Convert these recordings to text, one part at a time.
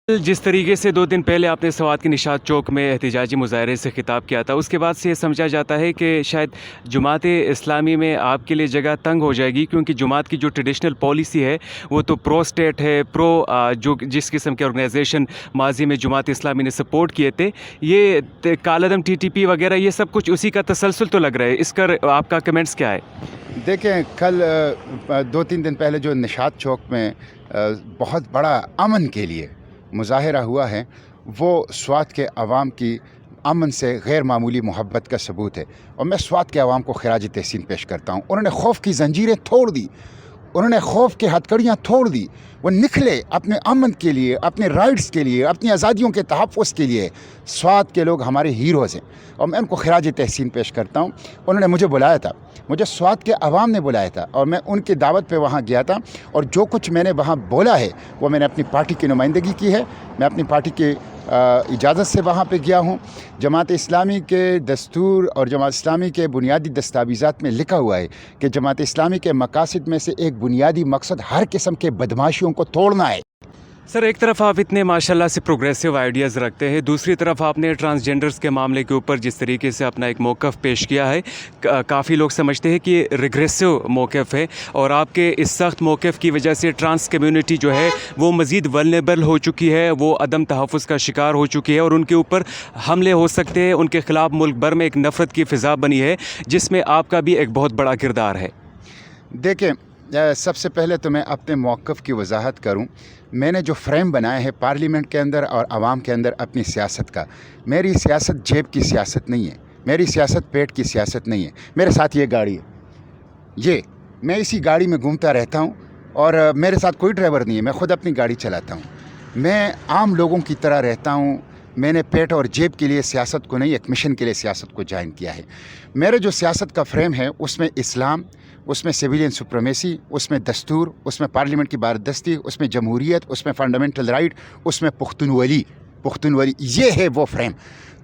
जिस तरीके से 2 दिन पहले आपने स्वात के निशात चौक में एहतजाजी मुजाहरे से खिताब किया था, उसके बाद से ये समझा जाता है कि शायद जमात-ए-इस्लामी में आपके लिए जगह तंग हो जाएगी, क्योंकि जमात की जो ट्रेडिशनल पॉलिसी है वो तो प्रो स्टेट है, जो जिस किस्म के ऑर्गेनाइजेशन माजी में जमात-ए-इस्लामी ने सपोर्ट किए थे, ये कालादम टीटीपी वगैरह, ये सब कुछ उसी का तसलसल तो लग रहा है। इस पर आपका कमेंट्स क्या है? देखें, कल 2-3 दिन पहले जो निशात चौक में बहुत बड़ा अमन के लिए मुज़ाहिरा हुआ है, वो स्वात के अवाम की अमन से गैर मामूली मोहब्बत का सबूत है, और मैं स्वात के अवाम को खिराज तहसीन पेश करता हूँ। उन्होंने खौफ की जंजीरें तोड़ दी, उन्होंने खौफ की हथकड़ियाँ तोड़ दी, वो निकले अपने अमन के लिए, अपने राइट्स के लिए, अपनी आज़ादियों के तहफ़्फ़ुज़ के लिए। स्वात के लोग हमारे हीरोज़ हैं और मैं उनको खिराज तहसीन पेश करता हूँ। उन्होंने मुझे बुलाया था, मुझे स्वात के अवाम ने बुलाया था, और मैं उनकी दावत पे वहाँ गया था, और जो कुछ मैंने वहाँ बोला है वो मैंने अपनी पार्टी की नुमाइंदगी की है। मैं अपनी पार्टी की इजाज़त से वहाँ पे गया हूँ। जमात इस्लामी के दस्तूर और जमात इस्लामी के बुनियादी दस्तावेज़ात में लिखा हुआ है कि जमात इस्लामी के मकासद में से एक बुनियादी मकसद हर किस्म के बदमाशियों को तोड़ना है। सर, एक तरफ आप इतने माशाल्लाह से प्रोग्रेसिव आइडियाज़ रखते हैं, दूसरी तरफ आपने ट्रांसजेंडर्स के मामले के ऊपर जिस तरीके से अपना एक मौक़िफ़ पेश किया है, काफ़ी लोग समझते हैं कि ये रिग्रेसिव मौक़िफ़ है, और आपके इस सख्त मौक़िफ़ की वजह से ट्रांस कम्युनिटी जो है वो मज़ीद वल्नरेबल हो चुकी है, वो अदम तहफ़्फ़ुज़ का शिकार हो चुकी है, और उनके ऊपर हमले हो सकते हैं। उनके ख़िलाफ़ मुल्क भर में एक नफ़रत की फ़िज़ा बनी है, जिसमें आपका भी एक बहुत बड़ा किरदार है। देखें, सबसे पहले तो मैं अपने मौक़िफ़ की वजाहत करूं। मैंने जो फ्रेम बनाया है पार्लियामेंट के अंदर और आवाम के अंदर अपनी सियासत का, मेरी सियासत जेब की सियासत नहीं है, मेरी सियासत पेट की सियासत नहीं है। मेरे साथ ये गाड़ी है, मैं इसी गाड़ी में घूमता रहता हूं, और मेरे साथ कोई ड्राइवर नहीं है, मैं ख़ुद अपनी गाड़ी चलाता हूं। मैं आम लोगों की तरह रहता हूं। मैंने पेट और जेब के लिए सियासत को नहीं, एक मिशन के लिए सियासत को ज्वाइन किया है। मेरे जो सियासत का फ्रेम है उसमें इस्लाम, उसमें सिविलियन सुप्रीमेसी, उसमें दस्तूर, उसमें पार्लियामेंट की बारदस्ती, उसमें जमहूरियत, उसमें फंडामेंटल राइट, उसमें पुख्तनवली, ये है वो फ्रेम।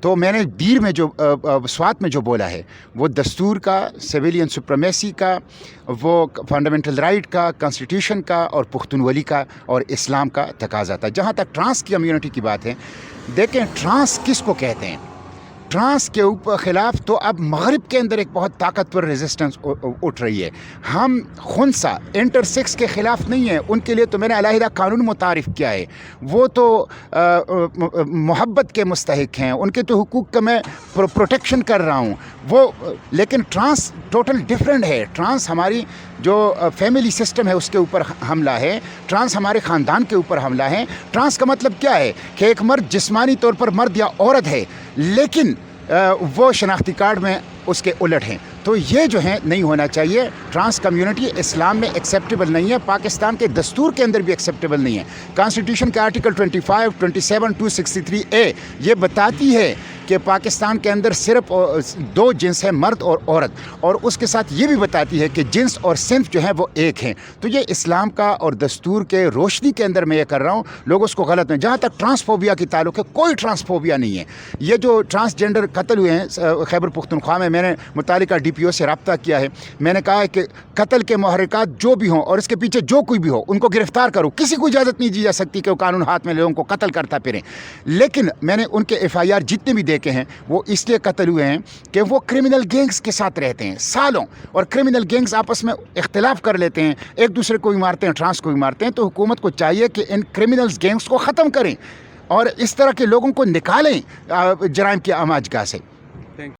तो मैंने बीर में जो स्वात में जो बोला है वो दस्तूर का, सिविलियन सुप्रीमेसी का, वो फंडामेंटल राइट का, कॉन्स्टिट्यूशन का, और पुख्तनवली का और इस्लाम का तकाजा था। जहाँ तक ट्रांस की कम्युनिटी की बात है, देखें ट्रांस किसको कहते हैं। ट्रांस के ऊपर ख़िलाफ़ तो अब मगरिब के अंदर एक बहुत ताकतवर रेजिस्टेंस उठ रही है। हम खुनसा इंटरसेक्स के ख़िलाफ़ नहीं है, उनके लिए तो मैंने अलहदा कानून मुतारिफ़ किया है, वो तो मोहब्बत के मुस्तहिक हैं, उनके तो हुकूक का मैं प्रोटेक्शन कर रहा हूँ वो। लेकिन ट्रांस टोटल डिफरेंट है। ट्रांस हमारी जो फैमिली सिस्टम है उसके ऊपर हमला है, ट्रांस हमारे ख़ानदान के ऊपर हमला है। ट्रांस का मतलब क्या है कि एक मर्द जिस्मानी तौर पर मर्द या औरत है, लेकिन वो शनाख्ती कार्ड में उसके उलट हैं। तो ये जो है नहीं होना चाहिए। ट्रांस कम्युनिटी इस्लाम में एक्सेप्टेबल नहीं है, पाकिस्तान के दस्तूर के अंदर भी एक्सेप्टेबल नहीं है। कॉन्स्टिट्यूशन के आर्टिकल 25, 27, 263A ये बताती है कि पाकिस्तान के अंदर सिर्फ 2 जिन्स है, मर्द और औरत, और उसके साथ ये भी बताती है कि जिन्स और सिन्फ जो है वो एक हैं। तो ये इस्लाम का और दस्तूर के रोशनी के अंदर मैं ये कर रहा हूँ, लोग उसको गलत में। जहाँ तक ट्रांसफोबिया की ताल्लुक है, कोई ट्रांसफोबिया नहीं है। ये जो ट्रांसजेंडर कत्ल हुए हैं खैबर पुख्तनख्वा में, मैंने मुतालिका DPO से रब्ता किया है। मैंने कहा है कि कत्ल के मुहर्रिकात जो भी हों और इसके पीछे जो कोई भी हो, उनको गिरफ्तार करो। किसी को इजाज़त नहीं दी जा सकती कि वो कानून हाथ में लोगों को कत्ल करता फिरें। लेकिन मैंने उनके FIR जितने भी देखे हैं वो इसलिए कत्ल हुए हैं कि वो क्रिमिनल गैंग्स के साथ रहते हैं सालों, और क्रिमिनल गैंग्स आपस में इख्तिलाफ कर लेते हैं, एक दूसरे को भी मारते हैं, ट्रांस को भी मारते हैं। तो हुकूमत को चाहिए कि इन क्रिमिनल गैंग्स को ख़त्म करें और इस तरह के लोगों को निकालें जराइम की आमाजगाह से।